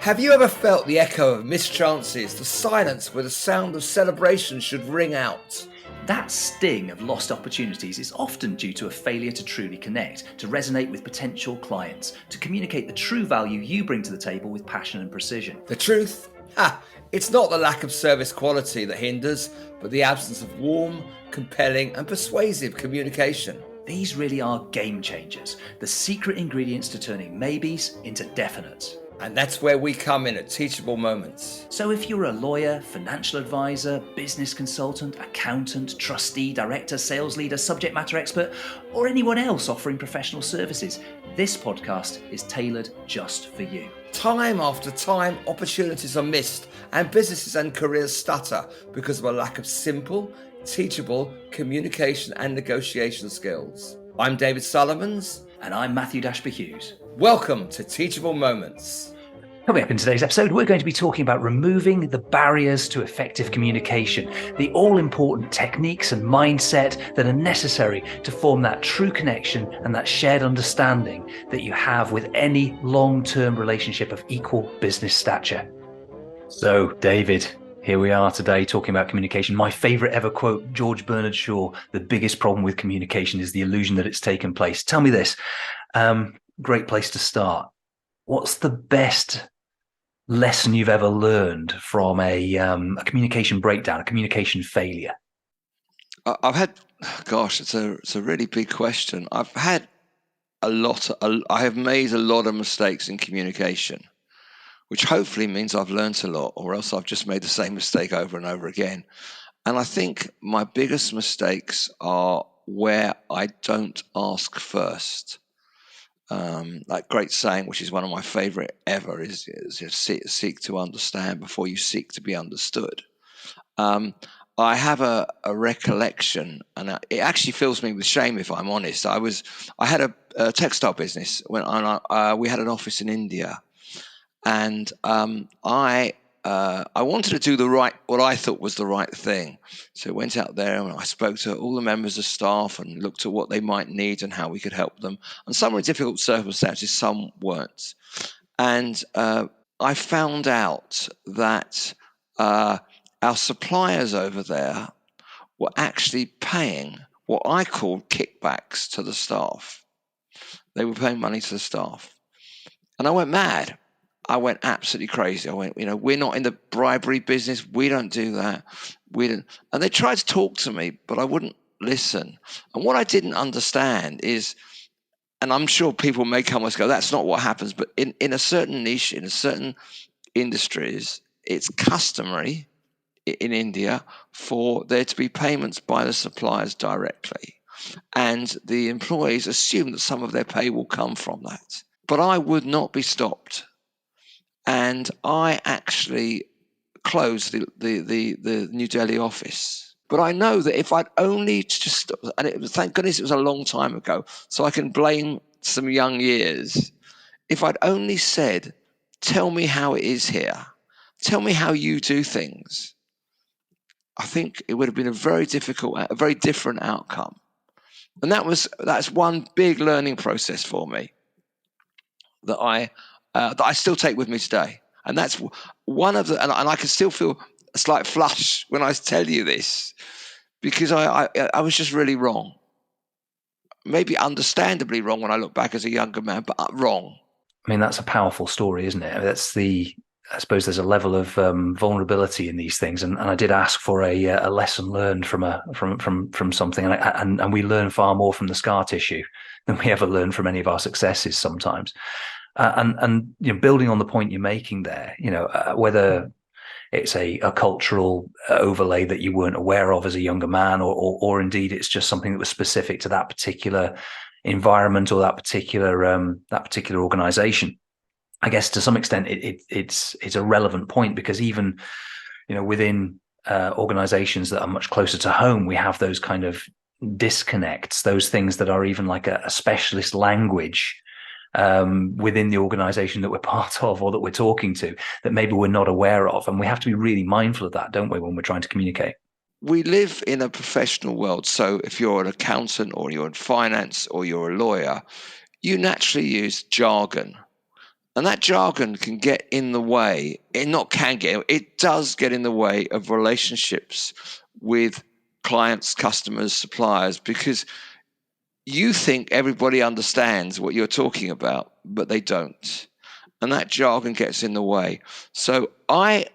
Have you ever felt the echo of missed chances, the silence where the sound of celebration should ring out? That sting of lost opportunities is often due to a failure to truly connect, to resonate with potential clients, to communicate the true value you bring to the table with passion and precision. The truth? It's not the lack of service quality that hinders, but the absence of warm, compelling, and persuasive communication. These really are game changers, the secret ingredients to turning maybes into definites. And that's where we come in at Teachable Moments. So if you're a lawyer, financial advisor, business consultant, accountant, trustee, director, sales leader, subject matter expert, or anyone else offering professional services, this podcast is tailored just for you. Time after time, opportunities are missed and businesses and careers stutter because of a lack of simple, teachable communication and negotiation skills. I'm David Sullivans. And I'm Matthew Dashper-Hughes. Welcome to Teachable Moments. Coming up in today's episode, we're going to be talking about removing the barriers to effective communication, the all-important techniques and mindset that are necessary to form that true connection and that shared understanding that you have with any long-term relationship of equal business stature. So, David, here we are today talking about communication. My favorite ever quote, George Bernard Shaw, the biggest problem with communication is the illusion that it's taken place. Tell me this, great place to start. What's the best lesson you've ever learned from a communication breakdown, a communication failure? I've had, it's a really big question. I've had I have made a lot of mistakes in communication, which hopefully means I've learned a lot, or else I've just made the same mistake over and over again. And I think my biggest mistakes are where I don't ask first. That great saying, which is one of my favorite ever, is seek to understand before you seek to be understood. I have a recollection, and it actually fills me with shame if I'm honest. I had a textile business we had an office in India, and I wanted to do what I thought was the right thing. So I went out there and I spoke to all the members of staff and looked at what they might need and how we could help them. And some were in difficult circumstances, some weren't. And I found out that our suppliers over there were actually paying what I called kickbacks to the staff. They were paying money to the staff. And I went mad. I went absolutely crazy. I went, we're not in the bribery business. We don't do that. And they tried to talk to me, but I wouldn't listen. And what I didn't understand is, and I'm sure people may come and go, that's not what happens. But in a certain niche, in a certain industries, it's customary in India for there to be payments by the suppliers directly. And the employees assume that some of their pay will come from that. But I would not be stopped. And I actually closed the New Delhi office. But I know that if I'd only thank goodness it was a long time ago, so I can blame some young years. If I'd only said, tell me how it is here, tell me how you do things, I think it would have been a very different outcome. And that's one big learning process for me that I still take with me today. And that's one of and I can still feel a slight flush when I tell you this, because I was just really wrong. Maybe understandably wrong when I look back as a younger man, but wrong. I mean, that's a powerful story, isn't it? I suppose there's a level of vulnerability in these things, and I did ask for a lesson learned from something, and we learn far more from the scar tissue than we ever learn from any of our successes sometimes. And building on the point you're making there, whether it's a cultural overlay that you weren't aware of as a younger man, or indeed it's just something that was specific to that particular environment or that particular organization. I guess to some extent it's a relevant point, because even within organizations that are much closer to home, we have those kind of disconnects, those things that are even like a specialist language within the organization that we're part of or that we're talking to that maybe we're not aware of. And we have to be really mindful of that, don't we, when we're trying to communicate? We live in a professional world. So if you're an accountant or you're in finance or you're a lawyer, you naturally use jargon. And that jargon can get in the way. It does get in the way of relationships with clients, customers, suppliers, because you think everybody understands what you're talking about, but they don't. And that jargon gets in the way. So I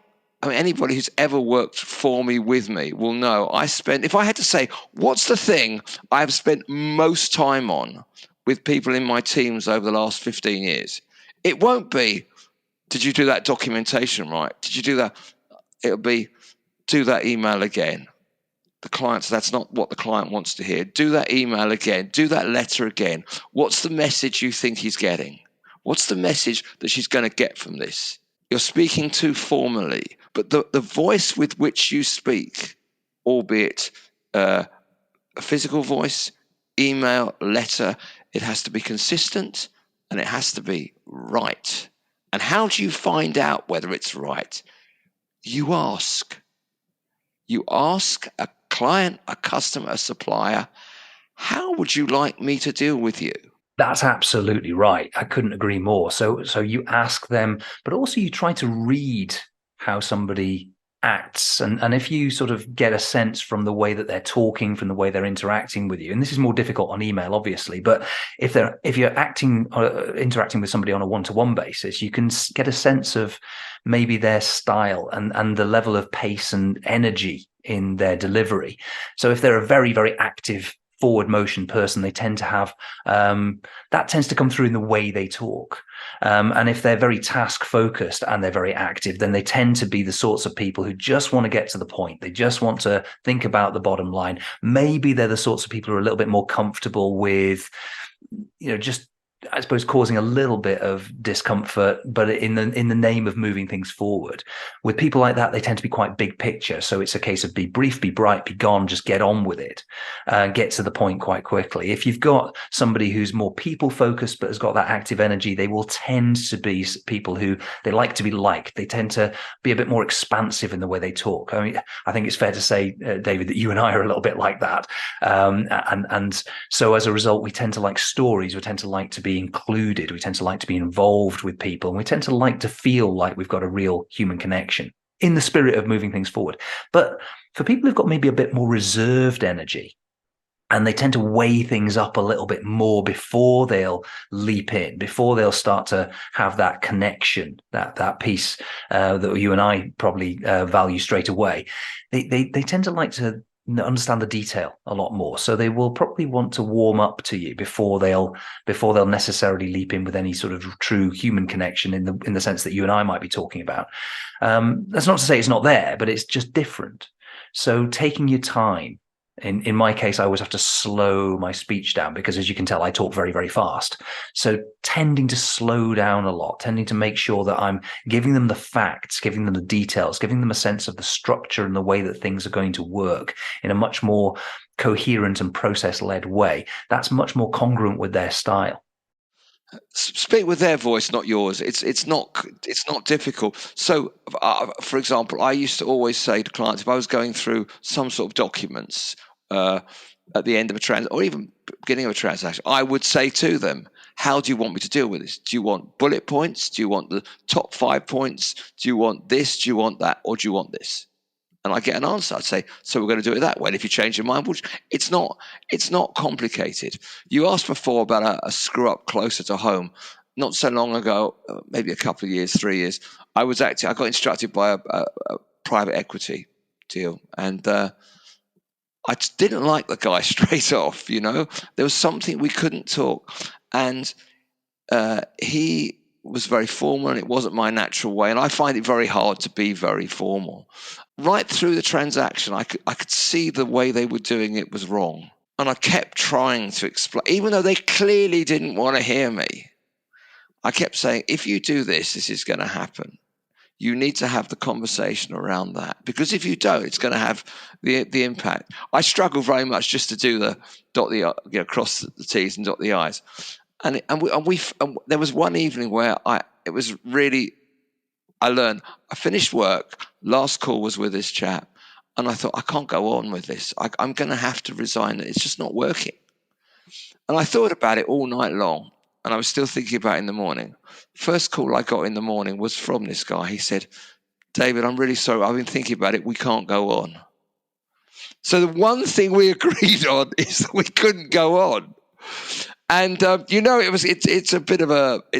mean, anybody who's ever worked for me, with me, will know if I had to say, what's the thing I've spent most time on with people in my teams over the last 15 years? It won't be, did you do that documentation right? Did you do that? It'll be, do that email again. That's not what the client wants to hear. Do that email again. Do that letter again. What's the message you think he's getting? What's the message that she's going to get from this? You're speaking too formally, but the voice with which you speak, albeit a physical voice, email, letter, it has to be consistent and it has to be right. And how do you find out whether it's right? You ask. You ask a client, a customer, a supplier, how would you like me to deal with you? That's absolutely right. I couldn't agree more. So you ask them, but also you try to read how somebody acts. And if you sort of get a sense from the way that they're talking, from the way they're interacting with you, and this is more difficult on email, obviously, but if you're interacting with somebody on a one-to-one basis, you can get a sense of maybe their style and the level of pace and energy in their delivery. So if they're a very, very active forward motion person, they tend to have that tends to come through in the way they talk. And if they're very task focused and they're very active, then they tend to be the sorts of people who just want to get to the point. They just want to think about the bottom line. Maybe they're the sorts of people who are a little bit more comfortable with, just, I suppose, causing a little bit of discomfort, but in the name of moving things forward. With people like that, they tend to be quite big picture. So it's a case of be brief, be bright, be gone, just get on with it, get to the point quite quickly. If you've got somebody who's more people focused, but has got that active energy, they will tend to be people who they like to be liked. They tend to be a bit more expansive in the way they talk. I mean, I think it's fair to say, David, that you and I are a little bit like that. And so as a result, we tend to like stories. We tend to like to be included. We tend to like to be involved with people, and we tend to like to feel like we've got a real human connection in the spirit of moving things forward. But for people who've got maybe a bit more reserved energy, and they tend to weigh things up a little bit more before they'll leap in, before they'll start to have that connection, that piece that you and I probably value straight away. They tend to like to understand the detail a lot more, so they will probably want to warm up to you before they'll necessarily leap in with any sort of true human connection in the sense that you and I might be talking about. That's not to say it's not there, but it's just different. So taking your time. In my case, I always have to slow my speech down because, as you can tell, I talk very, very fast. So tending to slow down a lot, tending to make sure that I'm giving them the facts, giving them the details, giving them a sense of the structure and the way that things are going to work in a much more coherent and process-led way. That's much more congruent with their style. Speak with their voice, not yours. It's not difficult. So, for example, I used to always say to clients, if I was going through some sort of documents at the end of a transaction, or even beginning of a transaction, I would say to them, how do you want me to deal with this? Do you want bullet points? Do you want the top 5 points? Do you want this? Do you want that? Or do you want this? And I get an answer. I'd say, so we're going to do it that way. And if you change your mind, it's not complicated. You asked before about a screw up closer to home. Not so long ago, maybe a couple of years, 3 years, I got instructed by a private equity deal, and I didn't like the guy straight off. There was something we couldn't talk, and he was very formal, and it wasn't my natural way. And I find it very hard to be very formal. Right through the transaction, I could see the way they were doing it was wrong. And I kept trying to explain, even though they clearly didn't want to hear me. I kept saying, if you do this, this is going to happen. You need to have the conversation around that, because if you don't, it's going to have the impact. I struggle very much just to do cross the T's and dot the I's. And there was one evening where I learned. I finished work. Last call was with this chap, and I thought, I can't go on with this. I'm going to have to resign. It's just not working. And I thought about it all night long, and I was still thinking about it in the morning. First call I got in the morning was from this guy. He said, David, I'm really sorry. I've been thinking about it. We can't go on. So the one thing we agreed on is that we couldn't go on. And it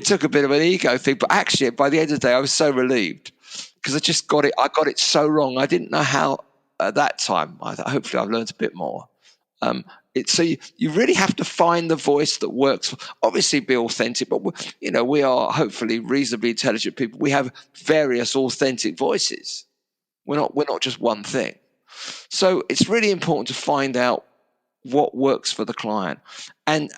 took a bit of an ego thing, but actually by the end of the day I was so relieved because I just got it so wrong. I didn't know how at that time. Hopefully I've learned a bit more. So you really have to find the voice that works. Obviously be authentic, but we are hopefully reasonably intelligent people. We have various authentic voices. We're not just one thing. So it's really important to find out what works for the client and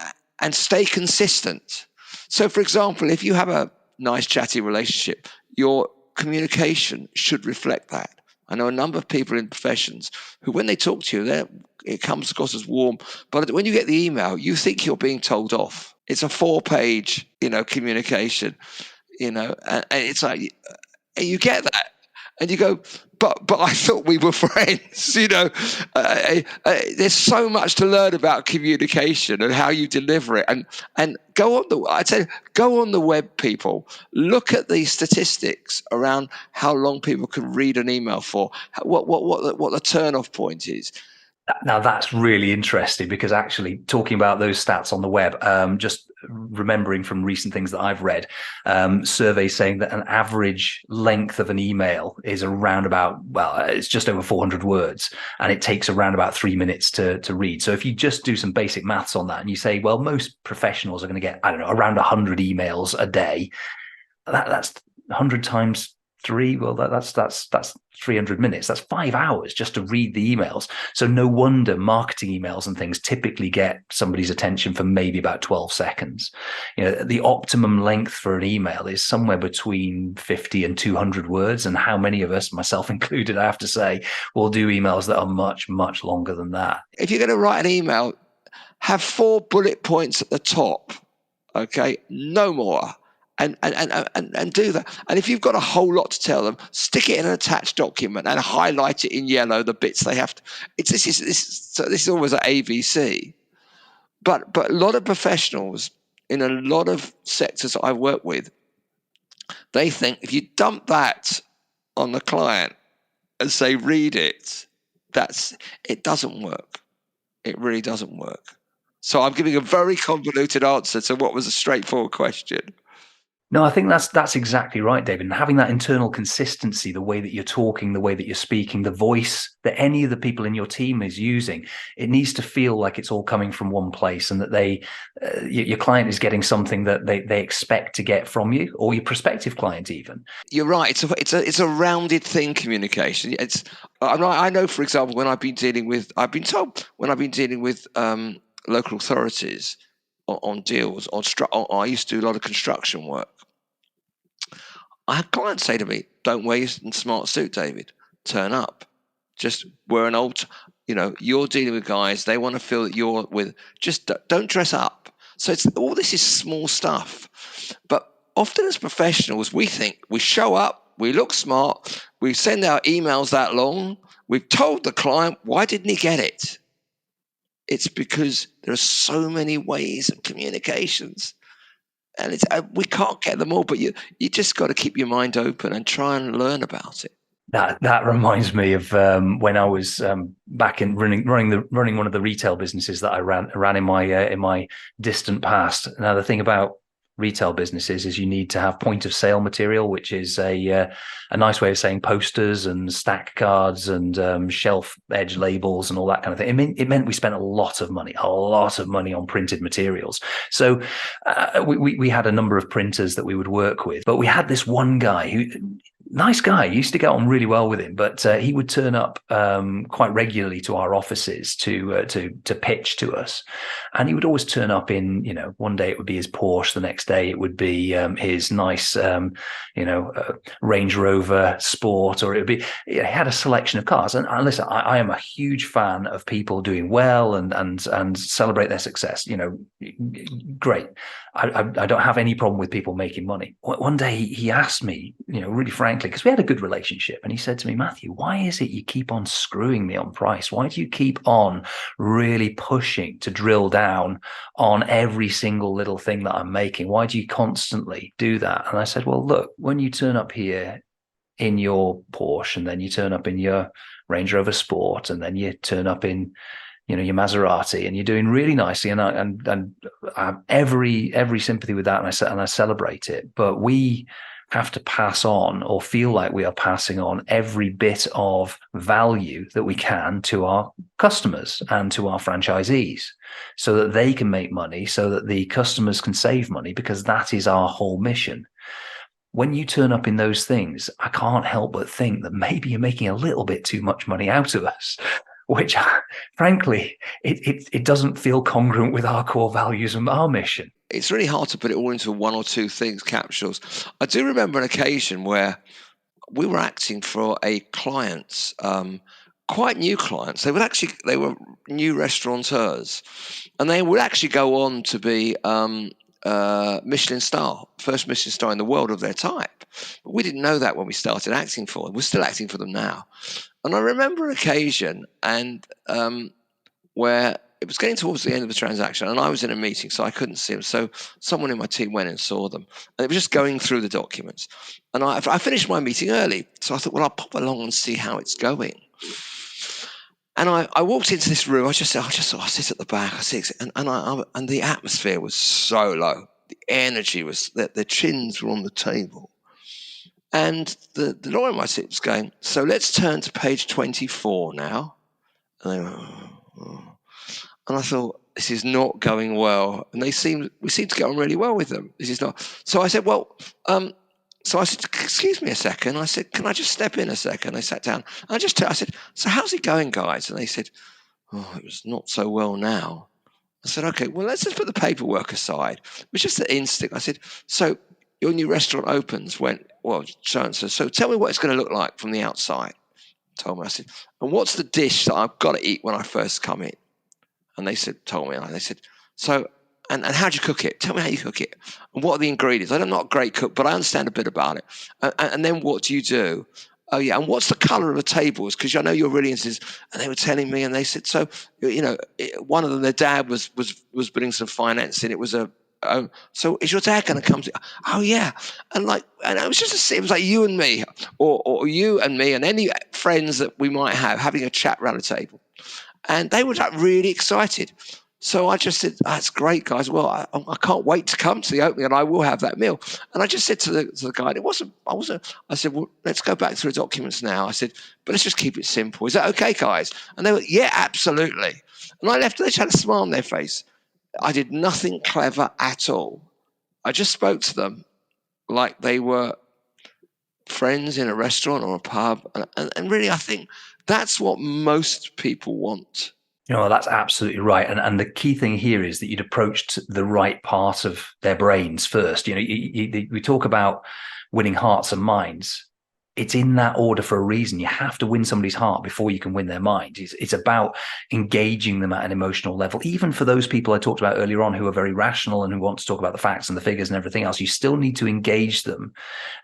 stay consistent. So, for example, if you have a nice chatty relationship, your communication should reflect that. I know a number of people in professions who, when they talk to you, it comes across as warm, but when you get the email, you think you're being told off. It's a 4-page, communication, and it's like, and you get that. And you go, but I thought we were friends. There's so much to learn about communication and how you deliver it. And go on the web, people. Look at the statistics around how long people can read an email for. What the turn-off point is. Now that's really interesting because actually talking about those stats on the web, just remembering from recent things that I've read, surveys saying that an average length of an email is around about, it's just over 400 words and it takes around about 3 minutes to read. So if you just do some basic maths on that and you say, well, most professionals are going to get, I don't know, around 100 emails a day, that's 100 times 3. Well, that's 300 minutes. That's 5 hours just to read the emails. So no wonder marketing emails and things typically get somebody's attention for maybe about 12 seconds. The optimum length for an email is somewhere between 50 and 200 words. And how many of us, myself included, I have to say, will do emails that are much, much longer than that. If you're going to write an email, have 4 bullet points at the top. Okay, no more. And do that. And if you've got a whole lot to tell them, stick it in an attached document and highlight it in yellow the bits they have to. This is always an ABC. But a lot of professionals in a lot of sectors that I work with, they think if you dump that on the client and say read it, it doesn't work. It really doesn't work. So I'm giving a very convoluted answer to what was a straightforward question. No, I think that's exactly right, David. And having that internal consistency, the way that you're talking, the way that you're speaking, the voice that any of the people in your team is using, it needs to feel like it's all coming from one place and that your client is getting something that they expect to get from you, or your prospective client even. You're right. It's a rounded thing, communication. I know, for example, when I've been dealing with local authorities on deals, I used to do a lot of construction work. I had clients say to me, don't wear your smart suit, David. Turn up. Just wear an old, you're dealing with guys. They want to feel that you're with, just don't dress up. So all this is small stuff. But often as professionals, we think we show up, we look smart, we send out emails that long. We've told the client, why didn't he get it? It's because there are so many ways of communications. And we can't get them all, but you just got to keep your mind open and try and learn about it. That reminds me of when I was back in running one of the retail businesses that I ran in my distant past. Now the thing about retail businesses is you need to have point of sale material, which is a nice way of saying posters and stack cards and shelf edge labels and all that kind of thing. It meant we spent a lot of money on printed materials. So we had a number of printers that we would work with, but we had this one guy who, nice guy, used to get on really well with him, but he would turn up quite regularly to our offices to pitch to us, and he would always turn up in, one day it would be his Porsche, the next day it would be his nice Range Rover Sport, or it would be, he had a selection of cars. And listen, I am a huge fan of people doing well and celebrate their success. Great. I don't have any problem with people making money. One day he asked me, really frankly, because we had a good relationship, and he said to me, Matthew, why is it you keep on screwing me on price? Why do you keep on really pushing to drill down on every single little thing that I'm making? Why do you constantly do that? And I said, well, look, when you turn up here in your Porsche, and then you turn up in your Range Rover Sport, and then you turn up in your Maserati, and you're doing really nicely, and I have every sympathy with that, and I celebrate it. But we have to pass on, or feel like we are passing on, every bit of value that we can to our customers and to our franchisees, so that they can make money, so that the customers can save money, because that is our whole mission. When you turn up in those things, I can't help but think that maybe you're making a little bit too much money out of us, which frankly, it doesn't feel congruent with our core values and our mission. It's really hard to put it all into one or two things, capsules. I do remember an occasion where we were acting for a client's, quite new clients. They were new restaurateurs, and they would actually go on to be Michelin star, first Michelin star in the world of their type. But we didn't know that when we started acting for them. We're still acting for them now. And I remember an occasion where it was getting towards the end of the transaction, and I was in a meeting, so I couldn't see them. So someone in my team went and saw them, and it was just going through the documents. And I finished my meeting early, so I thought, well, I'll pop along and see how it's going. And I walked into this room. I just thought, I sit at the back. And the atmosphere was so low. The energy was that the chins were on the table. And the lawyer in my seat was going, so let's turn to page 24 now. And they went, oh. And I thought, this is not going well. And we seem to get on really well with them. This is not. So I said, well, so I said, excuse me a second. I said, can I just step in a second? They sat down. And I said, so how's it going, guys? And they said, oh, it was not so well now. I said, okay, well, let's just put the paperwork aside. It was just the instinct. I said, so your new restaurant opens when, well, so-and-so. So tell me what it's going to look like from the outside. Told me, I said, and what's the dish that I've got to eat when I first come in? And they told me, and they said, so, and how do you cook it? Tell me how you cook it. And what are the ingredients? I'm not a great cook, but I understand a bit about it. And then what do you do? Oh, yeah. And what's the color of the tables? Because I know you're really into this. And they were telling me, and they said, so, one of them, their dad was putting some finance in. It was so is your dad going to come to? Oh, yeah. And it was it was like you and me, or you and me, and any friends that we might have having a chat around the table. And they were really excited. So I just said, that's great, guys. Well, I can't wait to come to the opening, and I will have that meal. And I just said to the guy, I said, well, let's go back through the documents now. I said, but let's just keep it simple. Is that okay, guys? And they were, yeah, absolutely. And I left, and they just had a smile on their face. I did nothing clever at all. I just spoke to them like they were friends in a restaurant or a pub. And really, I think that's what most people want. That's absolutely right. And the key thing here is that you'd approached the right part of their brains first. We talk about winning hearts and minds. It's in that order for a reason. You have to win somebody's heart before you can win their mind. It's about engaging them at an emotional level. Even for those people I talked about earlier on who are very rational and who want to talk about the facts and the figures and everything else, you still need to engage them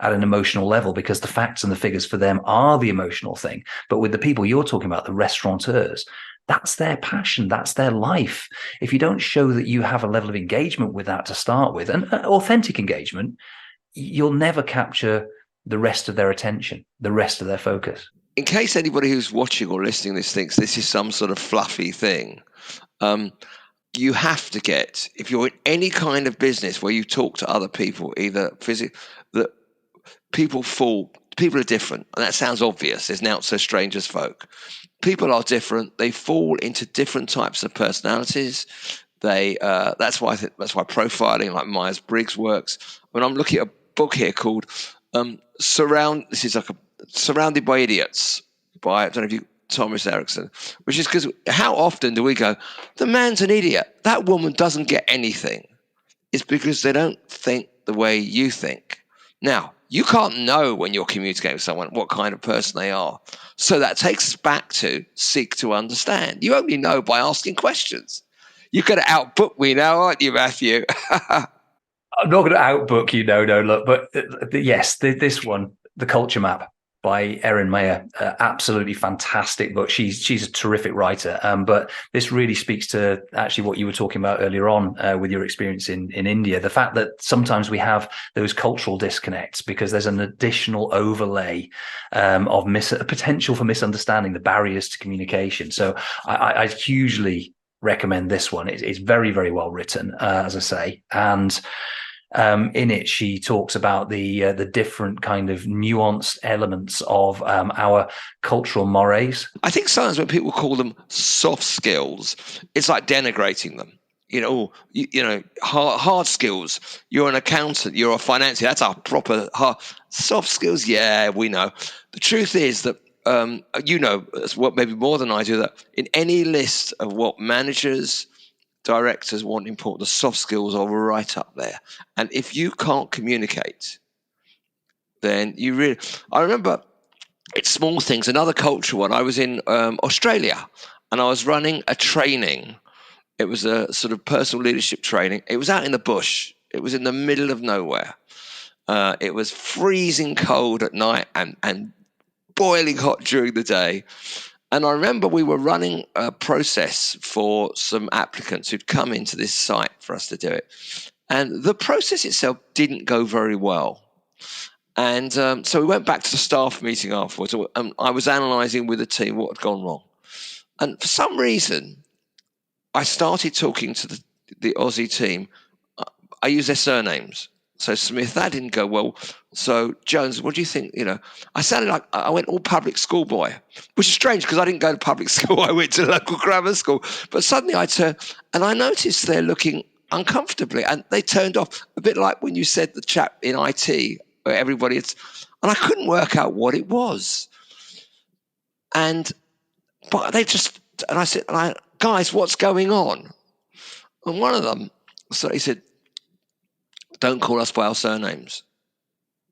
at an emotional level, because the facts and the figures for them are the emotional thing. But with the people you're talking about, the restaurateurs, that's their passion. That's their life. If you don't show that you have a level of engagement with that to start with, and authentic engagement, you'll never capture the rest of their attention, the rest of their focus. In case anybody who's watching or listening to this thinks this is some sort of fluffy thing, you have to get, if you're in any kind of business where you talk to other people, either physically, that people are different. And that sounds obvious. There's now so strange as folk. People are different. They fall into different types of personalities. That's why profiling like Myers-Briggs works. When I'm looking at a book here called Surrounded by Idiots by, I don't know if you, Thomas Erickson, which is because how often do we go, the man's an idiot, that woman doesn't get anything? It's because they don't think the way you think. Now, you can't know when you're communicating with someone what kind of person they are. So that takes us back to seek to understand. You only know by asking questions. You're going to outbook me now, aren't you, Matthew? I'm not going to outbook you, no, look, but yes, this one, The Culture Map by Erin Mayer, absolutely fantastic book. She's a terrific writer, but this really speaks to actually what you were talking about earlier on with your experience in India. The fact that sometimes we have those cultural disconnects because there's an additional overlay of potential for misunderstanding, the barriers to communication. So I hugely recommend this one. It's very, very well written, as I say, and in it, she talks about the different kind of nuanced elements of our cultural mores. I think sometimes when people call them soft skills, it's like denigrating them. Hard skills. You're an accountant. You're a financier. That's our proper hard. Soft skills. Yeah, we know. The truth is that what maybe more than I do, that in any list of what managers, directors want important, the soft skills are right up there. And if you can't communicate, then you really. I remember it's small things. Another culture one. I was in Australia, and I was running a training. It was a sort of personal leadership training. It was out in the bush. It was in the middle of nowhere. It was freezing cold at night and boiling hot during the day. And I remember we were running a process for some applicants who'd come into this site for us to do it. And the process itself didn't go very well. And so we went back to the staff meeting afterwards. And I was analysing with the team what had gone wrong. And for some reason, I started talking to the Aussie team. I use their surnames. So Smith, that didn't go well. So Jones, what do you think? I sounded like I went all public school boy, which is strange because I didn't go to public school. I went to local grammar school. But suddenly I turned and I noticed they're looking uncomfortably and they turned off, a bit like when you said the chap in IT where everybody and I couldn't work out what it was. But they just, and I said, guys, what's going on? And one of them, so he said, don't call us by our surnames.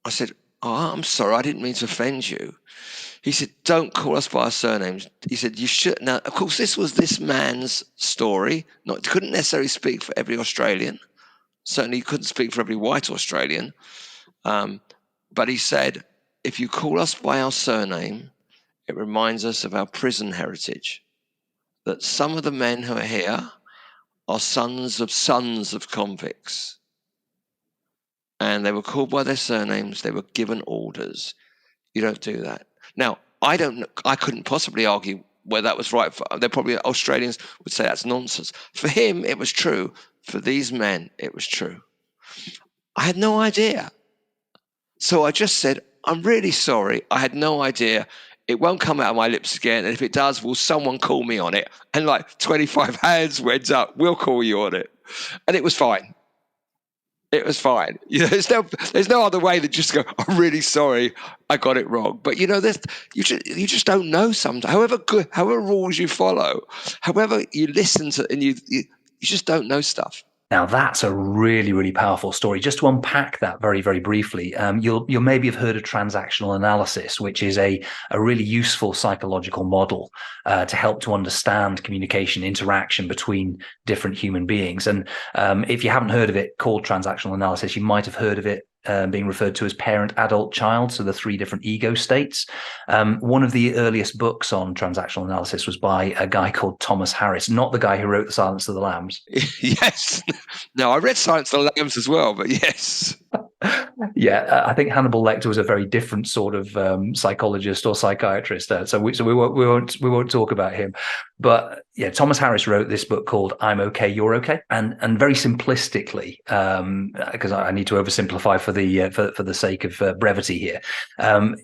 I said, oh, I'm sorry, I didn't mean to offend you. He said, don't call us by our surnames. He said, you should. Now, of course, this was this man's story. Couldn't necessarily speak for every Australian. Certainly couldn't speak for every white Australian. But he said, if you call us by our surname, it reminds us of our prison heritage. That some of the men who are here are sons of convicts. And they were called by their surnames. They were given orders. You don't do that. Now, I couldn't possibly argue whether that was right. They're probably Australians would say that's nonsense. For him, it was true. For these men, it was true. I had no idea. So I just said, I'm really sorry. I had no idea. It won't come out of my lips again. And if it does, will someone call me on it? And like 25 hands went up. We'll call you on it. And it was fine. It was fine. There's no other way than just go, I'm really sorry, I got it wrong. But you just don't know sometimes. However rules you follow, however you listen to, and you just don't know stuff. Now, that's a really, really powerful story. Just to unpack that very, very briefly, you'll maybe have heard of transactional analysis, which is a really useful psychological model to help to understand communication, interaction between different human beings. And if you haven't heard of it called transactional analysis, you might have heard of it being referred to as parent, adult, child, so the three different ego states. One of the earliest books on transactional analysis was by a guy called Thomas Harris, not the guy who wrote The Silence of the Lambs. Yes. No, I read Silence of the Lambs as well, but yes. Yeah, I think Hannibal Lecter was a very different sort of psychologist or psychiatrist. So we won't talk about him. But yeah, Thomas Harris wrote this book called "I'm Okay, You're Okay," and very simplistically, because I need to oversimplify for the sake of brevity here.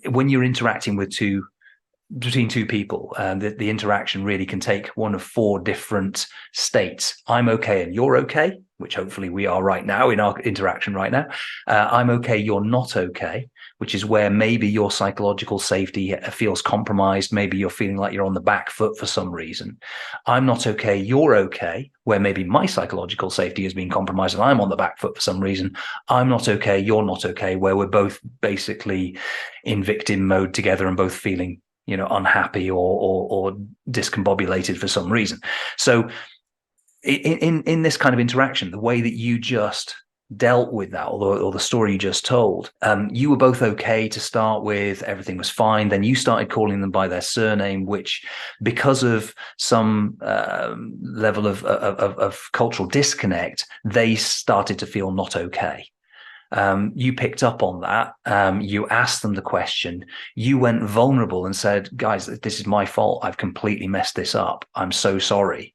When you're interacting between two people, the interaction really can take one of four different states. I'm okay and you're okay, which hopefully we are right now in our interaction right now. I'm okay, you're not okay, which is where maybe your psychological safety feels compromised. Maybe you're feeling like you're on the back foot for some reason. I'm not okay, you're okay, where maybe my psychological safety has been compromised and I'm on the back foot for some reason. I'm not okay, you're not okay, where we're both basically in victim mode together and both feeling unhappy or discombobulated for some reason. So in this kind of interaction, the way that you just dealt with that, or the story you just told, you were both okay to start with, everything was fine. Then you started calling them by their surname, which, because of some level of cultural disconnect, they started to feel not okay. You picked up on that. You asked them the question. You went vulnerable and said, guys, this is my fault. I've completely messed this up. I'm so sorry.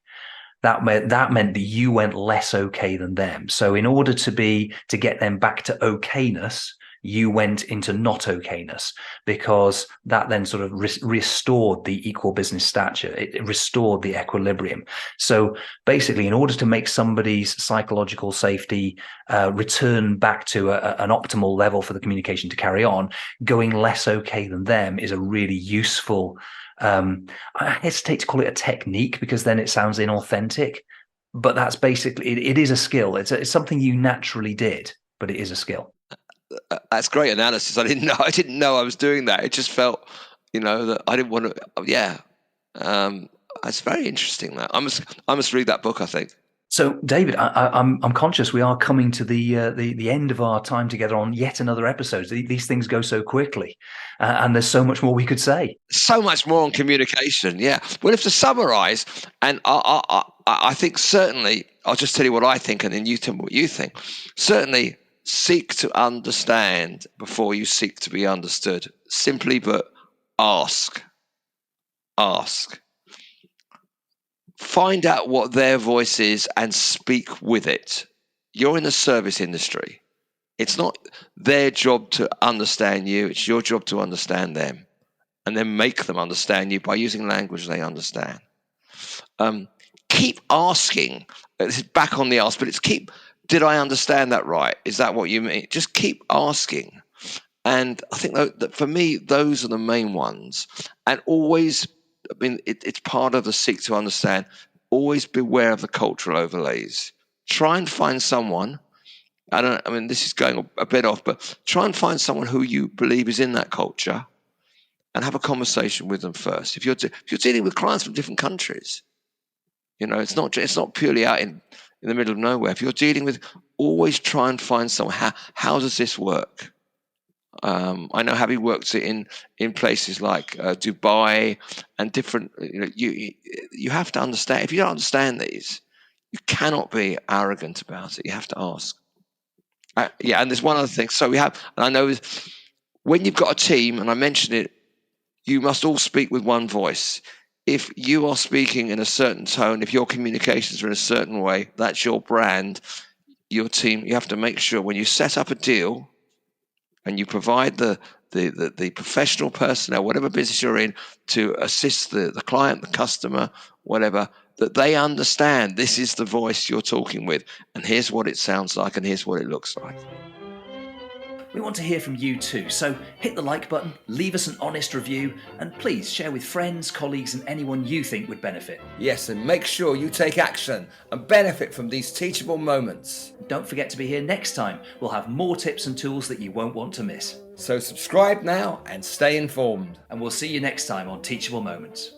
That meant that you went less okay than them. So in order to get them back to okayness, you went into not okayness, because that then sort of restored the equal business stature. It restored the equilibrium. So basically, in order to make somebody's psychological safety return back to an optimal level for the communication to carry on, going less okay than them is a really useful, I hesitate to call it a technique because then it sounds inauthentic, but that's basically it is a skill. It's something you naturally did, but it is a skill. That's great analysis. I didn't know I was doing that. It just felt, that I didn't want to. Yeah, it's very interesting. That I must read that book, I think. So, David, I'm conscious we are coming to the end of our time together on yet another episode. These things go so quickly, and there's so much more we could say. So much more on communication. Yeah. Well, if to summarize, and I think certainly, I'll just tell you what I think, and then you tell me what you think. Certainly, seek to understand before you seek to be understood. Simply, but ask. Ask. Find out what their voice is and speak with it. You're in the service industry. It's not their job to understand you. It's your job to understand them, and then make them understand you by using language they understand. Keep asking. This is back on the ask, but did I understand that right? Is that what you mean? Just keep asking. And I think that for me, those are the main ones. And always, it's part of the seek to understand. Always beware of the cultural overlays. Try and find someone. This is going a bit off, but try and find someone who you believe is in that culture, and have a conversation with them first. If you're dealing with clients from different countries, it's not purely out in the middle of nowhere. If you're dealing with, always try and find someone. How does this work? I know, having worked in places like Dubai and different, you have to understand. If you don't understand these, you cannot be arrogant about it. You have to ask. And there's one other thing. So and I know when you've got a team, and I mentioned it, you must all speak with one voice. If you are speaking in a certain tone, if your communications are in a certain way, that's your brand, your team. You have to make sure when you set up a deal and you provide the professional personnel, whatever business you're in, to assist the client, the customer, whatever, that they understand this is the voice you're talking with, and here's what it sounds like, and here's what it looks like. We want to hear from you too, so hit the like button, leave us an honest review, and please share with friends, colleagues, and anyone you think would benefit. Yes, and make sure you take action and benefit from these teachable moments. Don't forget to be here next time. We'll have more tips and tools that you won't want to miss. So subscribe now and stay informed. And we'll see you next time on Teachable Moments.